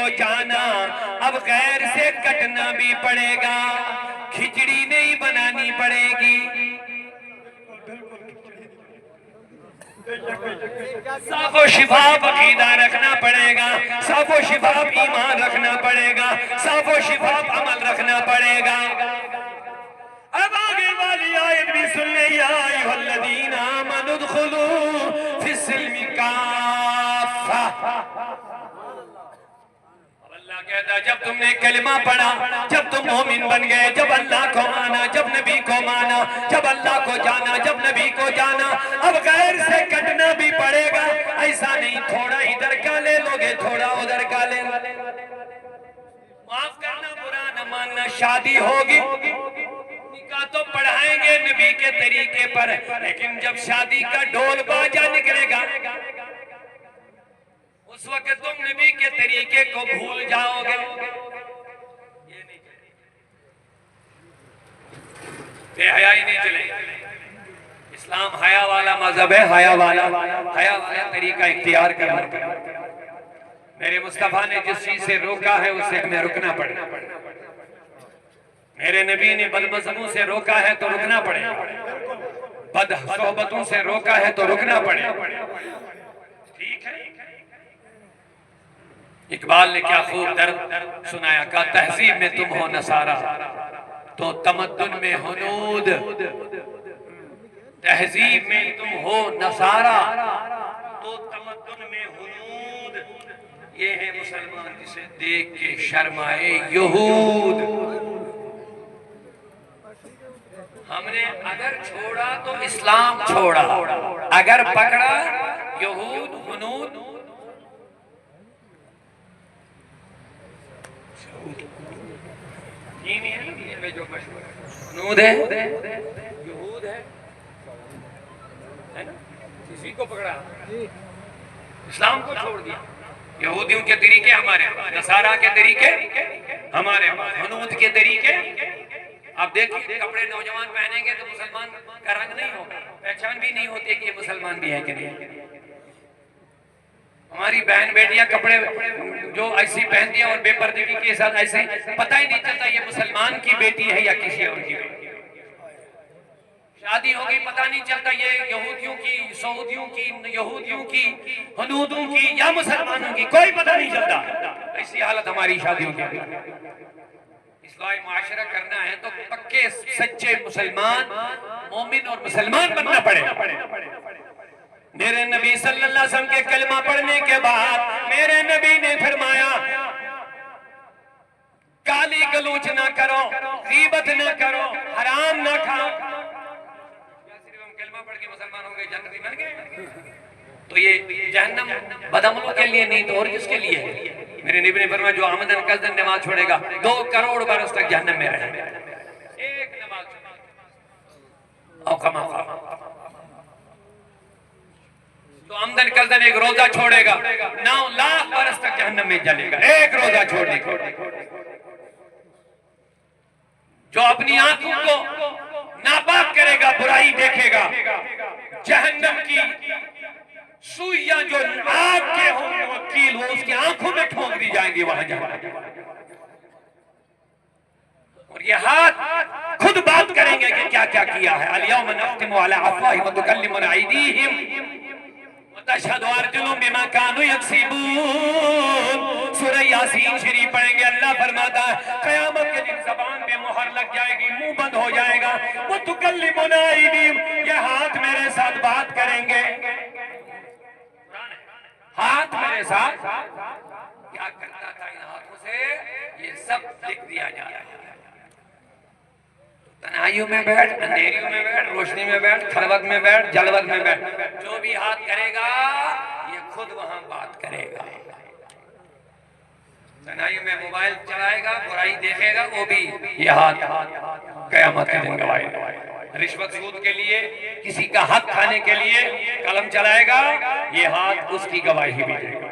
को जाना, अब गैर से कटना भी पड़ेगा, खिचड़ी नहीं बनानी पड़ेगी। साफो शिफाफ अकीदा रखना पड़ेगा, साफो शिफाफ ईमान रखना पड़ेगा, साफो शिफाफ अमल रखना पड़ेगा। अब आगे वाली आयत भी सुन ले, या अय्युहल्लज़ीना आमनू उदखुलू फिस्सिल्मि काफ़ा। अल्लाह कहता जब तुमने कलिमा पढ़ा, जब तुम मोमिन बन गए, जब अल्लाह को माना, जब नबी को माना, जब अल्लाह को जाना, जब नबी को जाना, अब गैर से कटना भी पड़ेगा। ऐसा नहीं थोड़ा इधर का ले लोगे, थोड़ा उधर का ले। माफ करना, बुरा न मानना, शादी होगी निकाह तो पढ़ाएंगे नबी के तरीके पर, लेकिन जब शादी का ढोल बाजा निकलेगा उस वक्त तुम नबी के तरीके को भूल जाओगे। ये नहीं चलेगा, बेहयाई नहीं चलेगी। इस्लाम हया वाला मजहब है, हया वाला तरीका इख्तियार करना। मेरे मुस्तफा ने जिस चीज से रोका है उससे हमें रुकना पड़ेगा। मेरे नबी ने बदमज़हबों से रोका है तो रुकना पड़ेगा, बद सोहबतों से रोका है तो रुकना पड़ेगा। ठीक है। इकबाल ने क्या खूब दर्द सुनाया, का तहजीब में तुम हो नसारा तो तमद्दुन में हुनूद, तहजीब में तुम हो नसारा तो तमद्दुन में हुनूद। ये है मुसलमान जिसे देख के शर्माए यहूद। हमने अगर छोड़ा तो इस्लाम छोड़ा, अगर पकड़ा यहूद हुनूद। जो हुनूद है, यहूद है ना, किसी को पकड़ा इस्लाम को छोड़ दिया। यहूदियों के तरीके हमारे, नसारा के तरीके हमारे, हुनूद के तरीके। अब देखिए कपड़े नौजवान पहनेंगे तो मुसलमान का रंग नहीं होगा, पहचान भी नहीं होती कि ये मुसलमान भी है कि नहीं। हमारी बहन बेटियां कपड़े जो ऐसी पहनती हैं और बेपर्दगी के साथ ऐसे, पता ही नहीं चलता ये मुसलमान की बेटी है या किसी और की बेटी। शादी हो गई पता नहीं चलता ये यहूदियों की, सऊदियों की, यहूदियों की, हुनूदों की या मुसलमानों की, कोई पता नहीं चलता। ऐसी हालत हमारी शादियों की। इस्लाही मुआशरा करना है तो पक्के सच्चे मुसलमान, मोमिन और मुसलमान बनना पड़ेगा। मेरे नबी सल्लल्लाहु अलैहि वसल्लम के कलमा पढ़ने के बाद मेरे नबी ने फरमाया गाली गलौज ना करो, गीबत ना करो, हराम ना खाओ। सिर्फ हम कलमा पढ़ के मुसलमान हो गए, जन्नती बन गए, तो ये जहन्नम बदअमलों के लिए नहीं तो और किसके लिए है। मेरे नबी ने फरमाया जो आमदन कसदन नमाज छोड़ेगा 2 करोड़ बरस तक जहन्नम में रहेगा। एक नमाज तो आमदन कसदन एक रोजा छोड़ेगा 9 लाख बरस तक जहन्नम में जलेगा, एक रोजा छोड़ने को। जो अपनी आंखों को नापाक करेगा, बुराई देखेगा, जहन्नम की सुइयां जो आग के होंगे वकील वो उसकी आंखों में ठोक दी जाएंगी वहां जाकर। और ये हाथ खुद बात करेंगे कि क्या क्या किया है। अल-यौम नख्तिमु अला अफ़वाहिहिम व तुकल्लिमुना अयदीहिम व तशहदु अर्जुलुहुम बिमा कानू यक्सिबून। सूरह यासीन शरीफ पढ़ेंगे, अल्लाह फरमाता है क़यामत के दिन ज़बान पे मुहर लग जाएगी, मुंह बंद हो जाएगा। व तुकल्लिमुना अयदीहिम, ये हाथ मेरे साथ बात करेंगे। हाथ मेरे साथ क्या करता था इन हाथों से, ये सब लिख दिया जा रहा है। तनाइयों में बैठ, अंधेरियों में बैठ, रोशनी में बैठ, खलवत में बैठ, जलवत में बैठ, जो भी हाथ करेगा ये खुद वहां बात करेगा। तनाइयों में मोबाइल चलाएगा, बुराई देखेगा, वो भी ये हाथ क़यामत के दिन गवाही देगा। रिश्वत सूद के लिए, किसी का हक खाने के लिए कलम चलाएगा, ये हाथ उसकी गवाही भी देगा।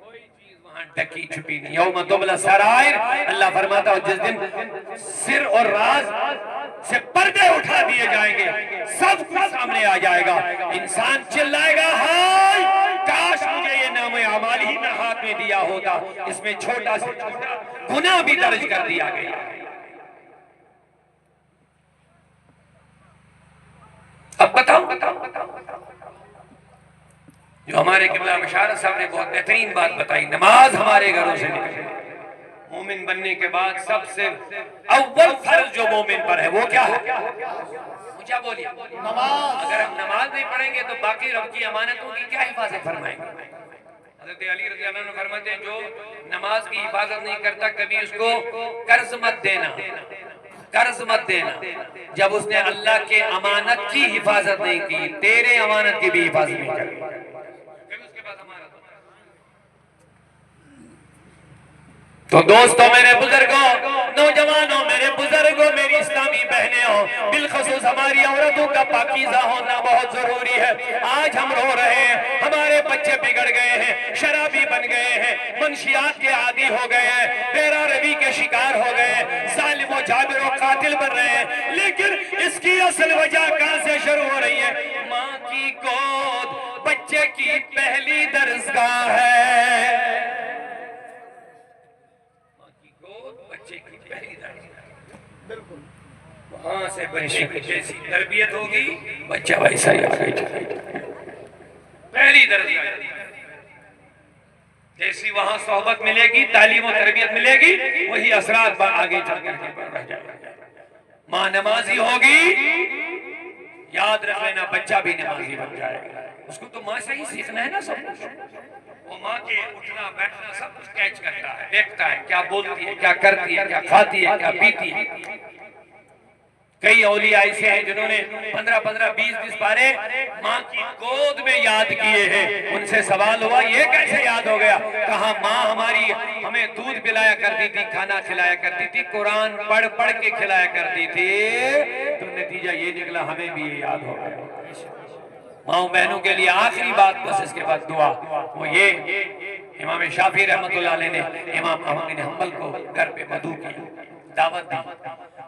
कोई चीज वहां ढकी छुपी नहीं। यौम तुबला सराइर, अल्लाह फरमाता है जिस दिन सिर और राज से पर्दे उठा दिए जाएंगे, सब कुछ सामने आ जाएगा। इंसान चिल्लाएगा हाय काश मुझे ये नाम अमाल ही ना हाथ में दिया होता, इसमें छोटा से छोटा गुनाह भी दर्ज कर दिया गया। अब बताओ, जो हमारे क़िबला मुशारफ साहब ने बहुत बेहतरीन बात बताई, नमाज हमारे घरों से निकले। मोमिन बनने के बाद सबसे अव्वल फर्ज जो मोमिन पर है वो क्या है? क्या बोलिए? नमाज। अगर हम नमाज नहीं पढ़ेंगे तो बाकी रब की अमानतों की क्या हिफाजत फरमाएंगे? हज़रत अली रज़ी अल्लाह अन्हु फरमाते हैं, जो नमाज की हिफाजत नहीं करता कभी उसको कर्ज मत देना, कर्ज मत देना। जब उसने अल्लाह के अमानत की हिफाजत नहीं की, तेरे अमानत की भी हिफाजत नहीं करी, उसके पास अमानत। तो दोस्तों, मेरे बुजुर्गों, नौजवानों, मेरे बुजुर्गों, मेरी इस्लामी बहनें हो, बिलखसूस हमारी औरतों का पाकीज़ा होना बहुत जरूरी है। आज हम रो रहे हैं, हमारे बच्चे बिगड़ गए हैं, शराबी बन गए हैं, मंशियात के आदी हो गए हैं, बेरा रवि के शिकार हो गए हैं, जालिम व जाबिर व कातिल बन रहे हैं। लेकिन इसकी असल वजह कहां से शुरू हो रही है? माँ की गोद बच्चे की पहली दरसगाह है। बिल्कुल, वहां से बच्चे की जैसी तरबियत होगी, बच्चा वैसा ही आगे चलेगा। पहली दरजगाह जैसी वहां सोहबत मिलेगी, तालीम और तरबियत मिलेगी, वही असरात आगे चल करके रह जाएगा। माँ नमाजी होगी, याद रख लेना, बच्चा भी नमाजी बन जाएगा। उसको तो माँ से ही सीखना है ना सब कुछ। वो माँ के उठना बैठना सब कुछ कैच करता है, देखता है क्या बोलती है, क्या करती है, क्या खाती है, क्या पीती है। कई औलिया ऐसे हैं जिन्होंने 15-15, 20-20 पारे माँ की गोद में याद किए हैं। उनसे सवाल हुआ, ये कैसे याद हो गया? कहा, माँ हमारी हमें दूध पिलाया करती थी, खाना खिलाया करती थी, कुरान पढ़ पढ़ के खिलाया करती थी। तो नतीजा ये निकला, हमें भी ये याद हो गया। माँ बहनों के लिए आखिरी बात, बस इसके बाद दुआ, वो ये इमाम शाफी रहमतुल्लाह अलैह ने इमाम अहमद बिन हंबल को घर पे मधु की दावत दी।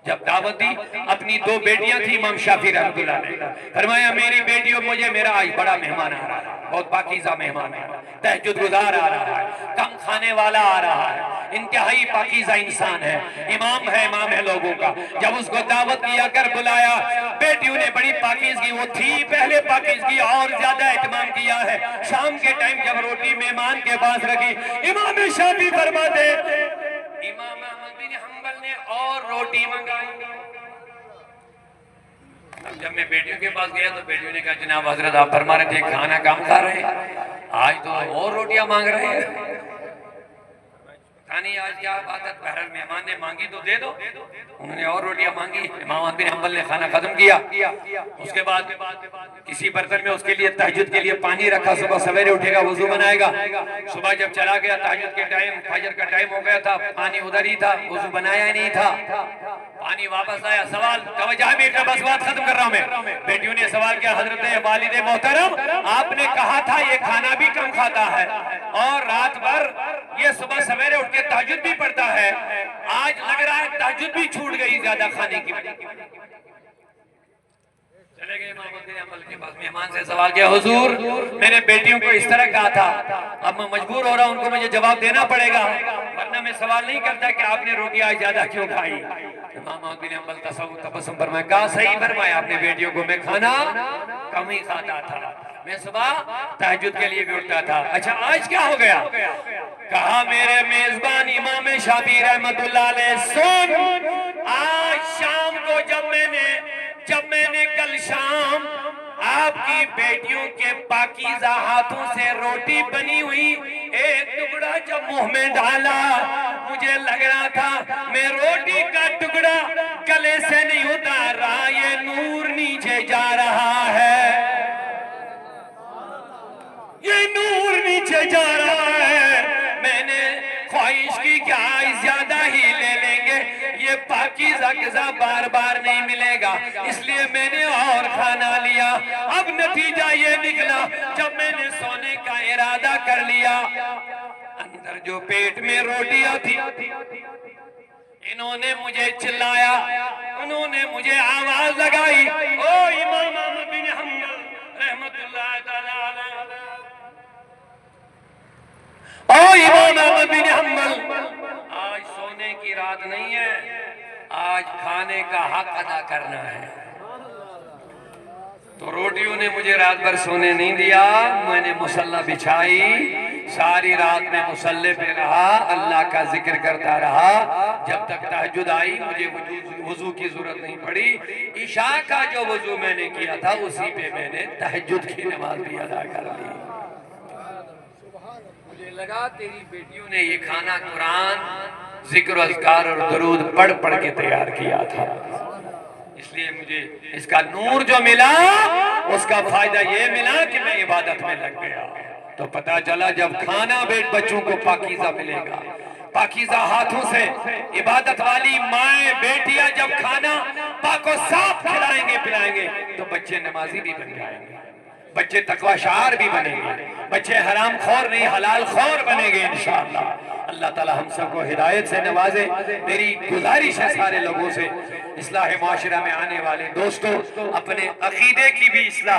जब दावत दी, अपनी 2 बेटियां थी इमाम शाफी रहमतुल्लाह अलैह, फरमाया, मेरी बेटियों, मुझे मेरा आज बड़ा मेहमान आ रहा है, बहुत पाकीज़ा मेहमान है, तहज्जुद गुजार आ रहा है, कम खाने वाला आ रहा है, इंतहाई पाकीज़ा इंसान है, इमाम है लोगों का। जब उसको दावत दिया कर बुलाया, बेटियों ने बड़ी पाकीज़गी, वो थी पहले पाकीज़गी, और ज्यादा एहतमाम किया है। शाम के टाइम जब रोटी मेहमान के पास रखी, इमाम शाफी फरमाते, इमाम अहमद बिन हंबल ने और रोटी मंगाई। जब मैं बेटियों के पास गया तो बेटियों ने कहा, जनाब हजरत आप फरमा रहे थे खाना कम खा रहे हैं, आज तो और रोटियां मांग रहे हैं। नहीं, आज क्या बात है? बहरहाल मेहमान ने मांगी तो दे दो। उन्होंने और रोटियां मांगी, इमाम अहमद बिन हंबल ने खाना खत्म किया। उसके बाद किसी बर्तन में उसके लिए तहज्जुद के लिए पानी रखा, सुबह सवेरे उठेगा, वजू बनाएगा। सुबह जब चला गया, तहज्जुद के टाइम, फजर का टाइम हो गया था, पानी उधर ही था, वजू बनाया ही नहीं था। पानी वापस आया, सवाल तवज्जो बेटा, बस बात खत्म कर रहा हूं मैं। बेटियों ने सवाल किया, हजरत वालिद मोहतरम, आपने कहा था ये खाना भी कम खाता है और रात भर ये सुबह सवेरे उठ के तहज्जुद भी पढ़ता है, आज लग रहा है तहज्जुद भी छूट गई ज्यादा खाने की वजह। चले गए इमाम बिन हंबल के पास, मेहमान से सवाल किया, हुजूर मैंने बेटियों को इस तरह कहा था, अब मैं मजबूर हो रहा हूं, उनको मुझे जवाब देना पड़ेगा, वरना मैं सवाल नहीं करता कि आपने रोटी आज ज्यादा क्यों खाई। इमाम बिन हंबल तबस्सुम फरमाया, कहा सही फरमाया आपने बेटियों को, मैं खाना कम ही खाता था, मैं सुबह तहज्जुद के लिए भी उठता था। अच्छा आज क्या हो गया? कहा, मेरे मेजबान इमाम शाफी रहमतुल्लाह अलैह, सुन, आज शाम को जब मैंने कल शाम आपकी बेटियों के पाकीज़ा हाथों से रोटी बनी हुई एक टुकड़ा जब मुंह में डाला, मुझे लग रहा था मैं रोटी का टुकड़ा गले से नहीं उतार रहा, ये नूर नीचे जा रहा है, ये नूर नीचे जा रहा है। मैंने ख्वाहिश की क्या ज्यादा ही ले लेंगे, ये पाकीज़ा ग़िज़ा बार बार नहीं मिलेगा, इसलिए मैंने और खाना लिया। अब नतीजा ये निकला, जब मैंने सोने का इरादा कर लिया, अंदर जो पेट में रोटियां थी, इन्होंने मुझे चिल्लाया, उन्होंने मुझे आवाज लगाई, ओ इमाम अहमद बिन हंबल रहमतुल्लाह तआला अलैह, ओ इमाम अहमद बिन हम्बल, आज सोने की रात नहीं है, आज खाने का हक अदा करना है। तो रोटियों ने मुझे रात भर सोने नहीं दिया, मैंने मुसल्ला बिछाई, सारी रात में मुसल्ले पे रहा, अल्लाह का जिक्र करता रहा, जब तक तहज्जुद आई। मुझे वुजू की जरूरत नहीं पड़ी, ईशा का जो वुजू मैंने किया था उसी पे मैंने तहज्जुद की नमाज भी अदा कर ली। मुझे लगा तेरी बेटियों ने ये खाना कुरान, जिक्र, अज़कार और दरूद पढ़ पढ़ के तैयार किया था, इसलिए मुझे इसका नूर जो मिला उसका फायदा ये मिला कि मैं इबादत में लग गया। तो पता चला जब खाना बच्चों को पाकीज़ा मिलेगा, पाकीज़ा हाथों से इबादत वाली माए बेटियां जब खाना पाको साफ खिलाएंगे पिलाएंगे तो बच्चे नमाजी भी बन जाएंगे, बच्चे तकवाशार भी बनेंगे, बच्चे हराम खौर नहीं हलाल खौर बनेंगे इंशाअल्लाह। अल्लाह ताला हम सबको हिदायत से नवाजे। मेरी गुजारिश है सारे लोगों से, इस्लाह माशरा में आने वाले दोस्तों, अपने अकीदे की भी इस्लाह